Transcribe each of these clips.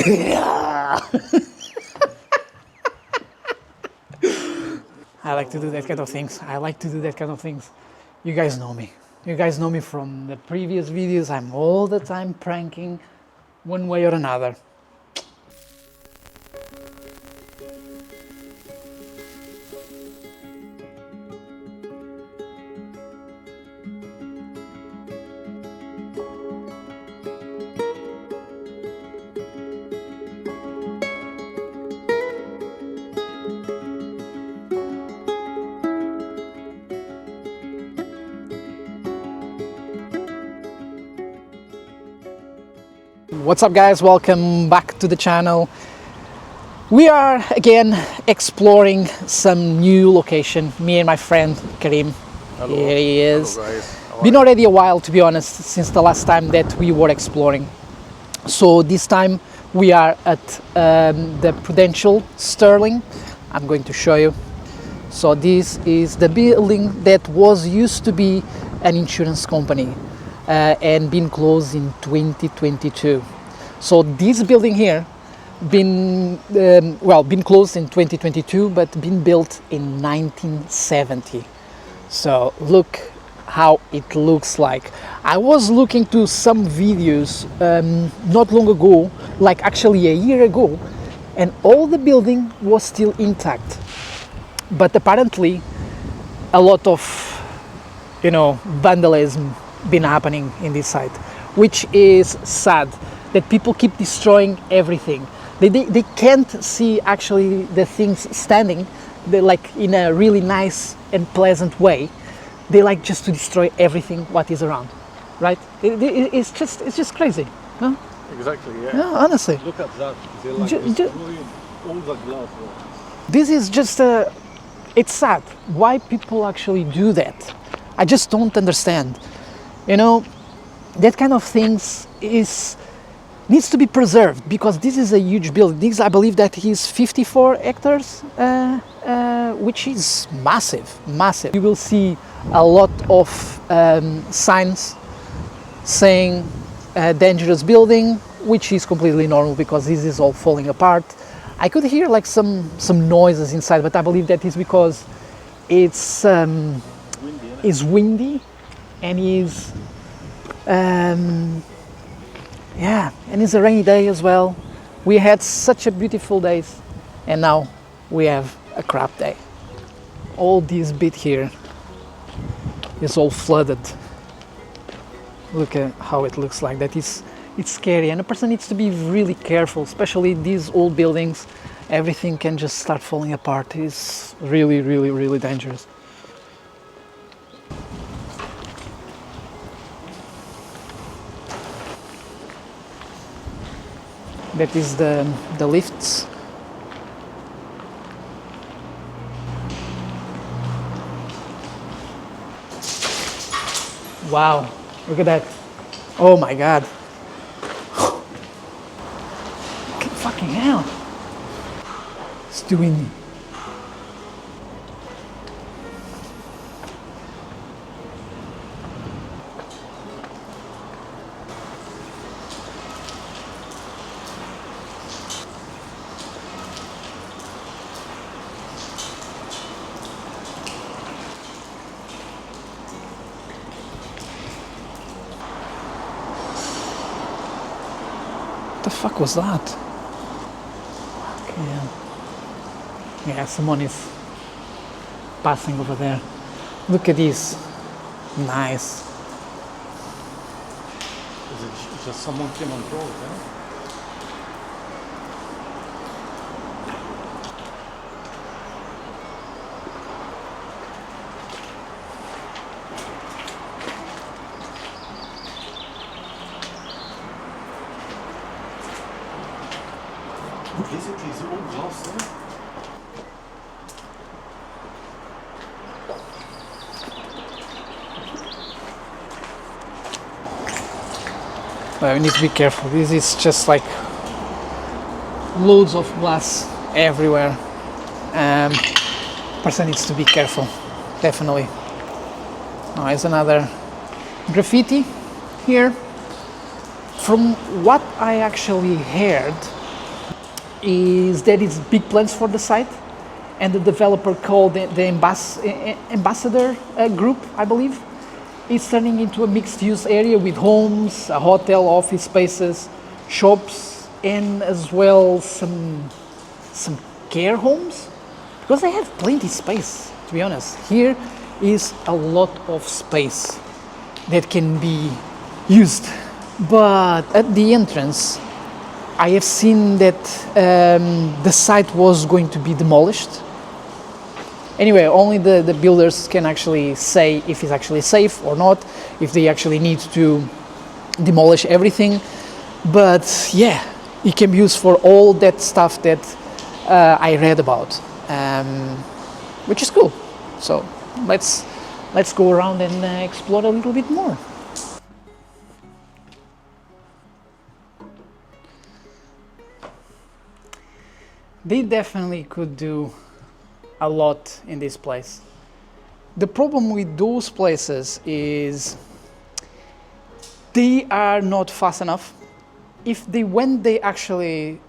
I like to do that kind of things. I like to do that kind of things. You guys know me. You guys know me from the previous videos. I'm all the time pranking one way or another. What's up guys, welcome back to the channel. We are again exploring some new location, me and my friend Karim. Hello. Here he is. Hello guys. Been already a while, to be honest, since the last time that we were exploring. So this time we are at the Prudential Stirling. I'm going to show you. So this is the building that was used to be an insurance company and been closed in 2022. So this building here been closed in 2022, but been built in 1970. So look how it looks like. I was looking to some videos not long ago, like actually a year ago, and all the building was still intact. But apparently a lot of, vandalism been happening in this site, which is sad that people keep destroying everything. They can't see actually the things standing. They like in a really nice and pleasant way. They like just to destroy everything what is around, right? It's just crazy, no? Exactly, yeah. No, honestly. Look at that. They like destroying all the glass. This is just it's sad why people actually do that. I just don't understand. That kind of things needs to be preserved, because this is a huge building. This, I believe that is 54 hectares, which is massive. You will see a lot of signs saying dangerous building, which is completely normal because this is all falling apart. I could hear like some noises inside, but I believe that is because it's windy and and it's a rainy day as well. We had such a beautiful days, and now we have a crap day. All this bit here is all flooded. Look at how it looks like that. It's scary, and a person needs to be really careful, especially these old buildings. Everything can just start falling apart. It's really dangerous. That is the lifts. Wow, look at that. Oh my God. Fucking hell. It's too windy. What the fuck was that? Yeah, someone is passing over there. Look at this. Nice. Is it just someone came and drove, yeah? Basically, it's all glass, eh? Well, we need to be careful. This is just like loads of glass everywhere. Person needs to be careful, definitely. Now there's another graffiti here. From what I actually heard, is there is big plans for the site, and the developer called the ambassador group, I believe, is turning into a mixed-use area with homes, a hotel, office spaces, shops, and as well some care homes, because they have plenty space. To be honest, here is a lot of space that can be used. But at the entrance, I have seen that the site was going to be demolished. Anyway, only the builders can actually say if it's actually safe or not, if they actually need to demolish everything. But yeah, it can be used for all that stuff that I read about, which is cool. So let's go around and explore a little bit more. They definitely could do a lot in this place. The problem with those places is they are not fast enough. When they actually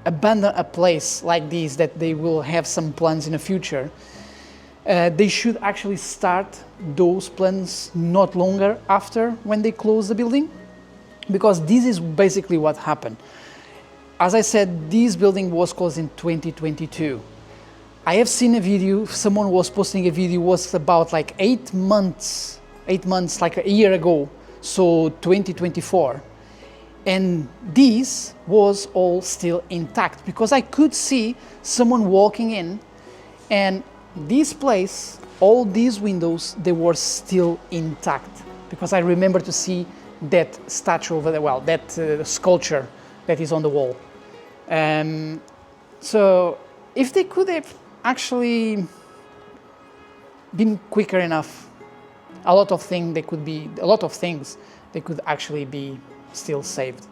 abandon a place like this, that they will have some plans in the future, they should actually start those plans not longer after when they close the building, because this is basically what happened. As I said, this building was closed in 2022. I have seen a video, someone was posting a video, was about like 8 months, like a year ago, so 2024. And this was all still intact, because I could see someone walking in, and this place, all these windows, they were still intact, because I remember to see that statue over there, well, that sculpture that is on the wall. So if they could have actually been quicker enough, a lot of things they could actually be still saved.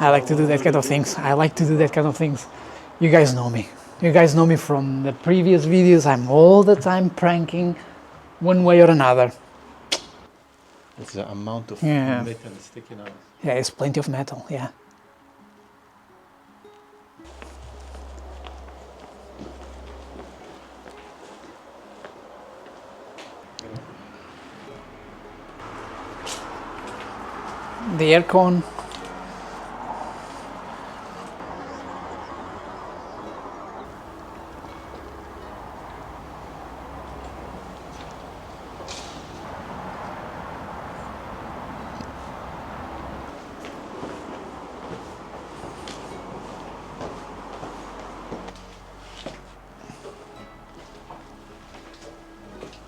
I like to do that kind of things. You guys know me. You guys know me from the previous videos. I'm all the time pranking one way or another. It's the amount of Yeah. metal sticking out. Yeah, it's plenty of metal, yeah. The aircon.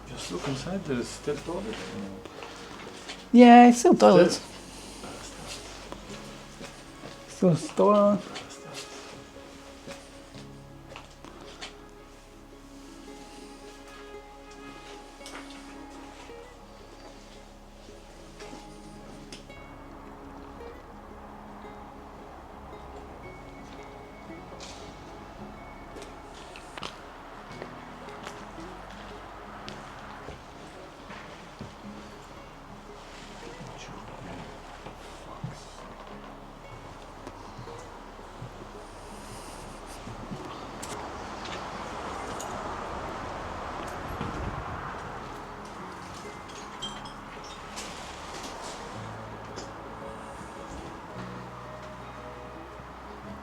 Just look inside, there's still toilet. Yeah, it's still toilets. Still toilet.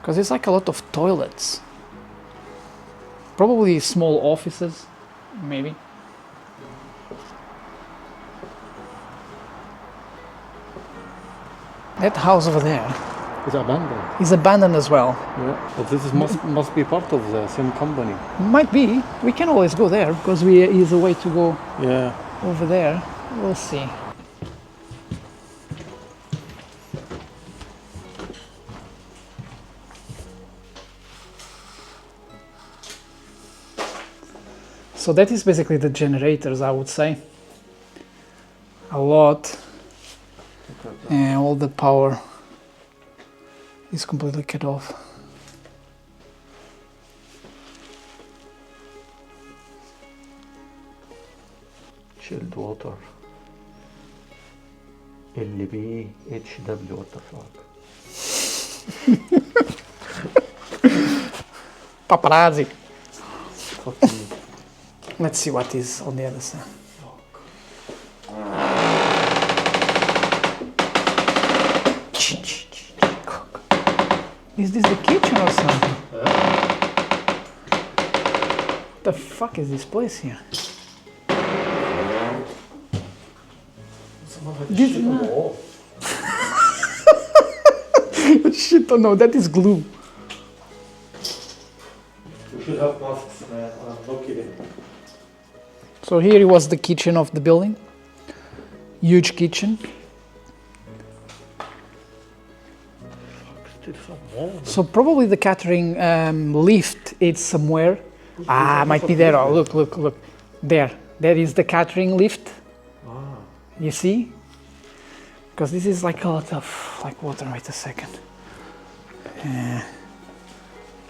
Because it's like a lot of toilets. Probably small offices, maybe. That house over there It's abandoned. is abandoned as well. Yeah, but this is must be part of the same company. Might be. We can always go there, because is a way to go Yeah. over there. We'll see. So that is basically the generators, I would say. A lot. And all the power is completely cut off. Chilled water. LBHW, what the fuck? Paparazzi. Fucking Let's see what is on the other side. Is this the kitchen or something? What the fuck is this place here? This is not... Shit, oh no, that is glue. We should have masks, man. I'm not kidding. So here was the kitchen of the building. Huge kitchen. Still some more. So probably the catering lift is somewhere. Might be there. Oh, look. There is the catering lift. You see? Because this is like a lot of like water. Wait a second.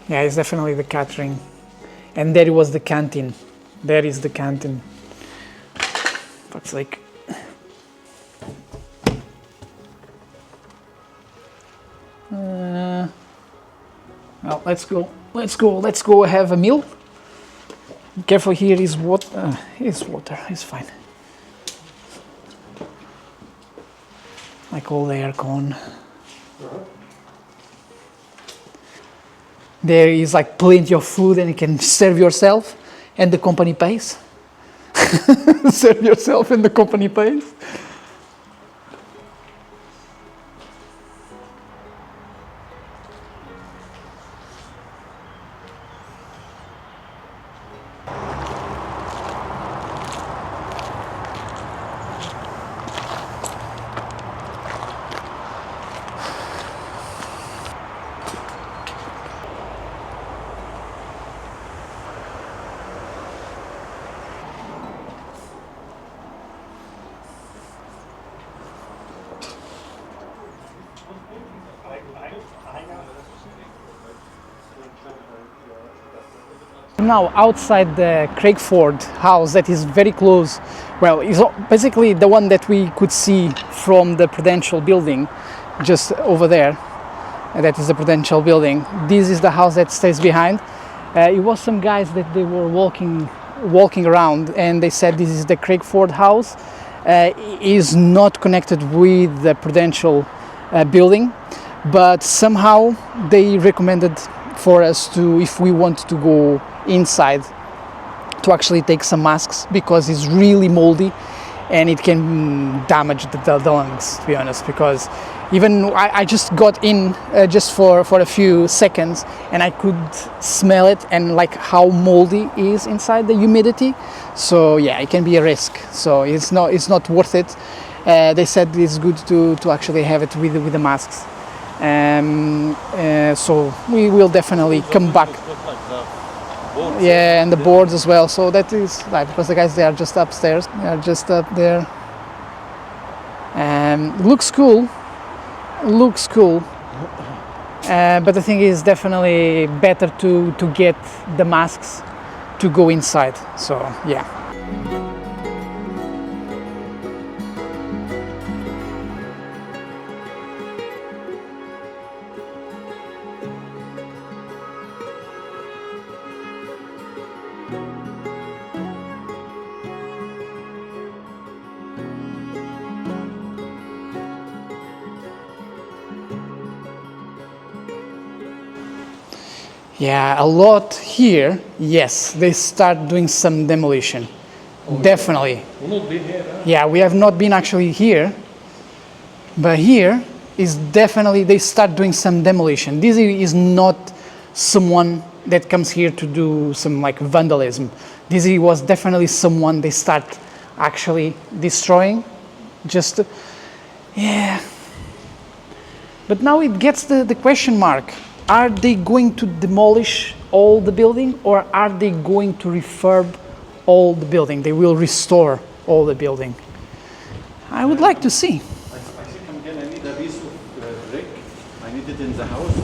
Yeah, it's definitely the catering. And there was the canteen. There is the canteen. Looks like. Well, let's go have a meal. Careful, here is water. It's fine. Like all the aircon. There is like plenty of food and you can serve yourself and the company pays. Serve yourself and the company pays. Now outside the Craigford house that is very close, well, it's basically the one that we could see from the Prudential building just over there. That is the Prudential building. This is the house that stays behind. It was some guys that they were walking around and they said this is the Craigford house. Is not connected with the Prudential building, but somehow they recommended for us to, if we want to go inside, to actually take some masks because it's really moldy and it can damage the lungs, to be honest, because even I just got in just for a few seconds and I could smell it and like how moldy is inside, the humidity. So yeah, it can be a risk, so it's not worth it. They said it's good to actually have it with the masks. So we will definitely come back. Yeah, and the boards as well. So that is right, because the guys, they are just upstairs. They are just up there. Looks cool. But the thing is definitely better to get the masks to go inside. So yeah. Yeah, a lot here. Yes, they start doing some demolition. Definitely. We've not been here, huh? Yeah, we have not been actually here, but here is definitely they start doing some demolition. This is not someone that comes here to do some like vandalism. This was definitely someone they start actually destroying. Just yeah. But now it gets the question mark. Are they going to demolish all the building or are they going to refurb all the building? They will restore all the building. I would like to see. I think I'm gonna need a piece of brick. I need it in the house.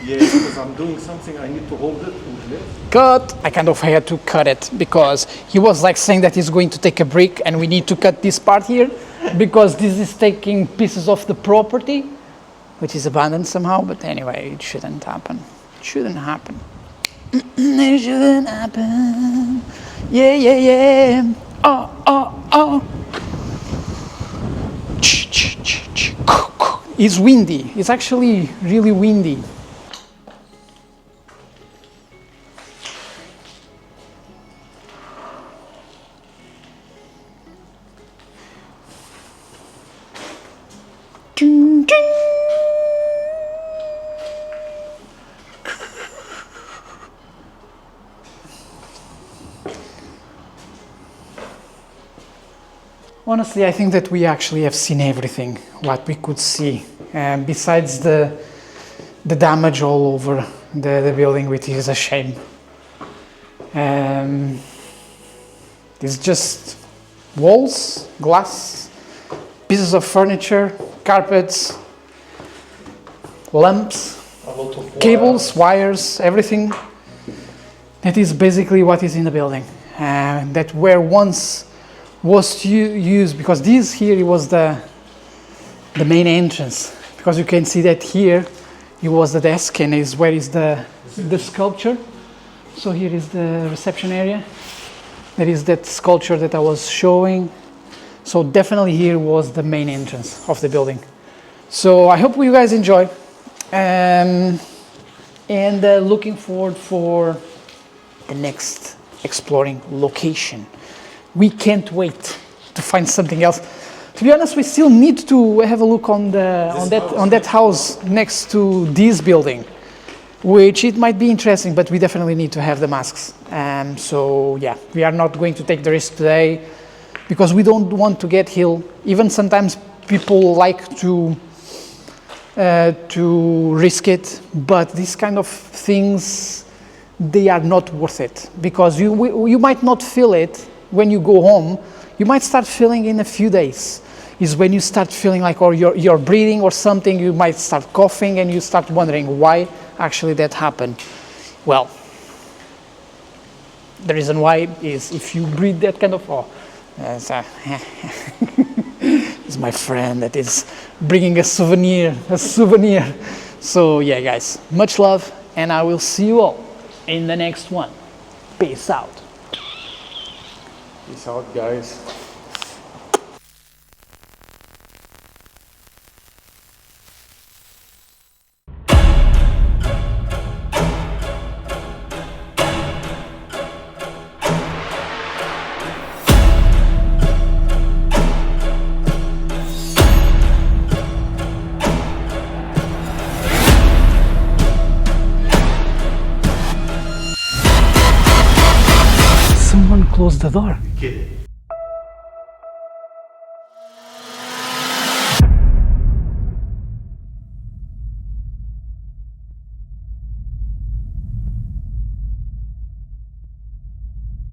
Yeah, because I'm doing something, I need to hold it in place. Cut! I kind of had to cut it because he was like saying that he's going to take a brick and we need to cut this part here. because this is taking pieces of the property, which is abandoned somehow. But anyway, it shouldn't happen. It shouldn't happen. It shouldn't happen. Yeah, yeah, yeah. Oh, oh, oh. It's windy. It's actually really windy. Honestly, I think that we actually have seen everything what we could see, besides the damage all over the building, which is a shame. It's just walls, glass, pieces of furniture, carpets, lamps, cables, wires, everything. That is basically what is in the building. That were once was used, because this here was the main entrance, because you can see that here it was the desk and is where is the sculpture. So here is the reception area. There is that sculpture that I was showing. So definitely here was the main entrance of the building. So I hope you guys enjoy, and looking forward for the next exploring location. We can't wait to find something else. To be honest, we still need to have a look on that house next to this building, which it might be interesting, but we definitely need to have the masks. So yeah, we are not going to take the risk today because we don't want to get ill. Even sometimes people like to risk it, but these kind of things, they are not worth it, because you might not feel it when you go home. You might start feeling in a few days. Is when you start feeling like, or you're breathing or something, you might start coughing and you start wondering why actually that happened. Well, the reason why is if you breathe that kind of, it's my friend that is bringing a souvenir. So yeah, guys, much love, and I will see you all in the next one. Peace out. Peace out, guys. Someone closed the door. Kidding.